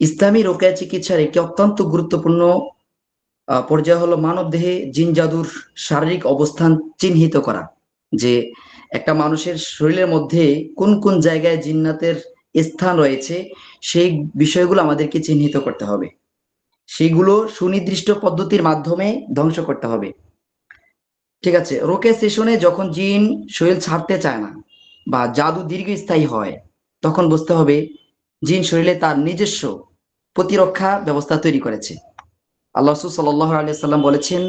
ইসলামী রোকেয়া চিকিৎসার একটি অত্যন্ত গুরুত্বপূর্ণ পর্যায় হলো মানব দেহে জিন জাদুর শারীরিক অবস্থান চিহ্নিত করা। যে একটা মানুষের শরীরের মধ্যে কোন কোন জায়গায় জিন্নাতের স্থান রয়েছে, সেই বিষয়গুলো আমাদেরকে চিহ্নিত করতে হবে। সেগুলো সুনির্দিষ্ট পদ্ধতির মাধ্যমে ধ্বংস করতে হবে। ঠিক আছে, রোকেয়া সেশনে যখন জিন শরীর ছাড়তে চায় না বা জাদু দীর্ঘস্থায়ী হয়, তখন বুঝতে হবে জিন শরীরে তার নিজস্ব প্রতিরক্ষা ব্যবস্থা তৈরি করেছে। আল্লাহ রাসূল সাল্লাল্লাহু আলাইহি সাল্লাম বলেছেন,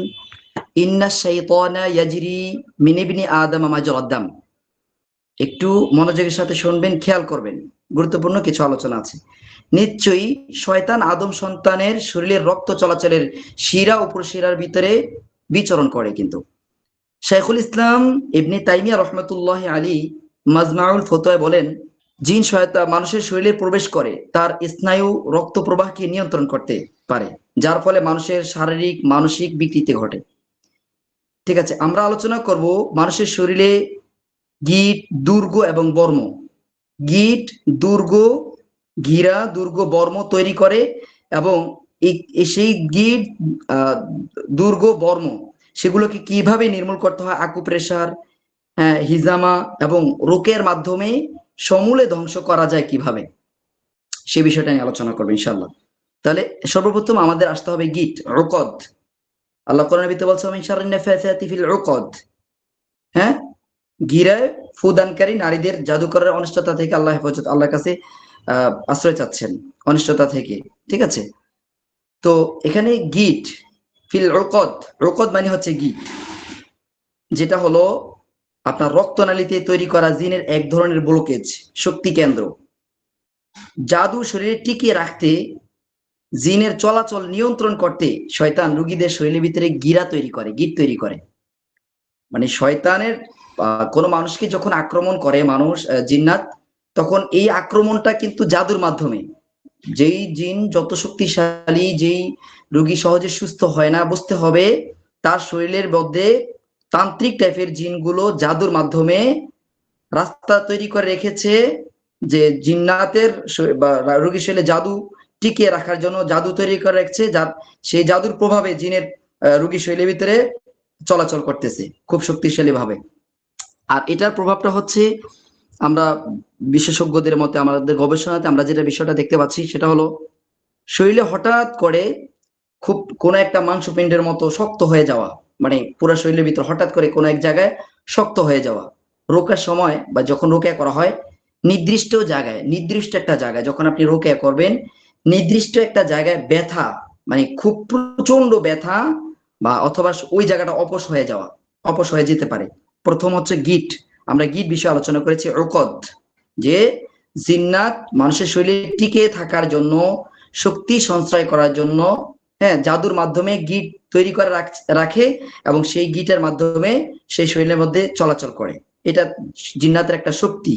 ইন্না শাইতানা ইয়াজরি মিন ইবনি আদম মাজরাদ দাম। একটু মনোযোগের সাথে শুনবেন, খেয়াল করবেন, গুরুত্বপূর্ণ কিছু আলোচনা আছে। নিশ্চয়ই শয়তান আদম সন্তানের শরীরের রক্ত চলাচলের শিরা ও উপশিরার ভিতরে বিচরণ করে। কিন্তু শাইখুল ইসলাম ইবনে তাইমিয়া রহমতুল্লাহ আলী মাজমাউল ফতোয়ায় বলেন, জিন শয়তান মানুষের শরীরে প্রবেশ করে তার স্নায়ু রক্ত প্রবাহকে নিয়ন্ত্রণ করতে পারে, যার ফলে মানুষের শারীরিক মানসিক বিকৃতি ঘটে। ঠিক আছে, আমরা আলোচনা করব মানুষের শরীরে গিট, দুর্গ এবং বর্ম। গিট, দুর্গ, গিরা, দুর্গ, বর্ম তৈরি করে এবং সেই গিট, আহ, দুর্গ, বর্ম সেগুলোকে কিভাবে নির্মূল করতে হয়, আকুপ্রেশার, হিজামা এবং রোকের মাধ্যমে সমূলে ধ্বংস করা যায় কিভাবে, সে বিষয়টা নিয়ে আলোচনা করবো ইনশাল্লাহ। তাহলে সর্বপ্রথম আমাদের আসতে হবে গিট, উকদ। আল্লাহ কোরআনের ভিতরে বলছে মিন শাররিন নাফাসাতি ফিল উকদ। হ্যাঁ, গিরায় ফুদানকারী নারীদের জাদুকরের অনিষ্টতা থেকে আল্লাহ হেফাজত, আল্লাহর কাছে আশ্রয় চাচ্ছেন অনিষ্টতা থেকে। ঠিক আছে, তো এখানে গিট ফিল উকদ, উকদ মানে হচ্ছে গিট, যেটা হলো আপনার রক্তনালীতে তৈরি করা জিনের এক ধরনের ব্লকেজ, শক্তি কেন্দ্র। জাদু শরীরে টিকিয়ে রাখতে, জিনের চলাচল নিয়ন্ত্রণ করতে শয়তান রোগীদের শরীরের ভিতরে গিরা তৈরি করে, গিট তৈরি করে। মানে শয়তানের কোনো মানুষকে যখন আক্রমণ করে মানুষ, জিন্নাত, তখন এই আক্রমণটা কিন্তু জাদুর মাধ্যমে। যেই জিন যত শক্তিশালী, যেই রোগী সহজে সুস্থ হয় না, বুঝতে হবে তার শরীরের মধ্যে তান্ত্রিক টাইপের জিনগুলো জাদুর মাধ্যমে রাস্তা তৈরি করে রেখেছে, যে জিন্নাতের বা রোগীর শরীরে জাদু টিকিয়ে রাখার জন্য জাদু তৈরি করে রেখেছে, যার সেই জাদুর প্রভাবে জিনের রোগীর শরীরের ভিতরে চলাচল করতেছে খুব শক্তিশালী ভাবে। আর এটার প্রভাবটা হচ্ছে, আমরা বিশেষজ্ঞদের মতে, আমাদের গবেষণাতে আমরা যেটা বিষয়টা দেখতে পাচ্ছি সেটা হলো, শরীরে হঠাৎ করে খুব কোনো একটা মাংসপিণ্ডের মতো শক্ত হয়ে যাওয়া, মানে পুরো শরীরের ভিতর হঠাৎ করে কোনো এক জায়গায় শক্ত হয়ে যাওয়া। রোকেয়ার সময় বা যখন রোকেয়া করা হয়, নির্দিষ্ট জায়গায়, নির্দিষ্ট একটা জায়গায় যখন আপনি রোকেয়া করবেন, নির্দিষ্ট একটা জায়গায় ব্যথা, মানে খুব প্রচন্ড ব্যথা, বা অথবা ওই জায়গাটা অপস হয়ে যাওয়া, অপস হয়ে যেতে পারে। প্রথম হচ্ছে গিট, আমরা গিট বিষয়ে আলোচনা করেছি। উকদ, যে জিন্নাত মানুষের শরীরে টিকে থাকার জন্য, শক্তি সঞ্চয় করার জন্য, হ্যাঁ, জাদুর মাধ্যমে গিট তৈরি করে রাখে এবং সেই গিটের মাধ্যমে সেই শরীরের মধ্যে চলাচল করে। এটা জিন্নাতের একটা শক্তি,